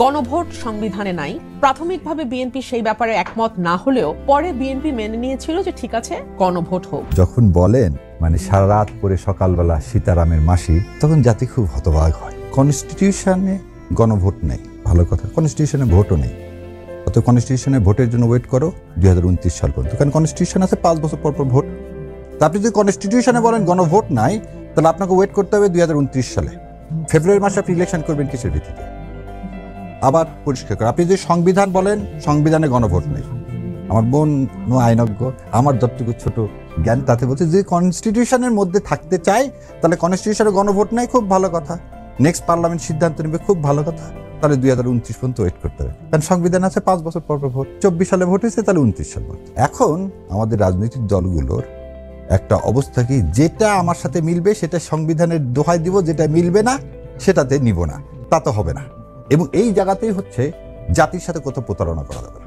গণভোট সংবিধানে নাই। প্রাথমিকভাবে বিএনপি সেই ব্যাপারে একমত না হলেও পরে বিএনপি মেনে নিয়েছিল যে ঠিক আছে গণভোট হোক। যখন বলেন মানে সারা রাত পরে সকালবেলা সীতারামের মাসি, তখন জাতি খুব হতবাক হয়। কনস্টিটিউশনে গণভোট নেই, ভালো কথা, কনস্টিটিউশনে ভোটও নেই। অত কনস্টিটিউশনে ভোটের জন্য ওয়েট করো 2029 সাল পর্যন্ত, কারণ কনস্টিটিউশন আছে 5 বছর পর পর ভোট। তা আপনি যদি কনস্টিটিউশনে বলেন গণভোট নাই, তাহলে আপনাকে ওয়েট করতে হবে 2029 সালে। ফেব্রুয়ারি মাসে আপনি ইলেকশন করবেন কিসের ভিত্তিতে? আবার পরিষ্কার করে আপনি যদি সংবিধান বলেন, সংবিধানে গণভোট নেই। আমার বোন আইনজ্ঞ, আমার যতটুকু ছোট জ্ঞান তাতে বলছে যদি কনস্টিটিউশনের মধ্যে থাকতে চাই তাহলে কনস্টিটিউশনে গণভোট নেই, খুব ভালো কথা। নেক্সট পার্লামেন্ট সিদ্ধান্ত নেবে, খুব ভালো কথা। তাহলে 2029 পর্যন্ত ওয়েট করতে হবে, কারণ সংবিধান আছে 5 বছর পর পর ভোট। 24 সালে ভোট হয়েছে, তাহলে 29 সাল ভোট। এখন আমাদের রাজনৈতিক দলগুলোর একটা অবস্থা কি, যেটা আমার সাথে মিলবে সেটা সংবিধানের দোহাই দিব, যেটা মিলবে না সেটাতে নিব না, তা তো হবে না। এবং এই জায়গাতেই হচ্ছে জাতির সাথে কোথাও প্রতারণা করা যাবে না।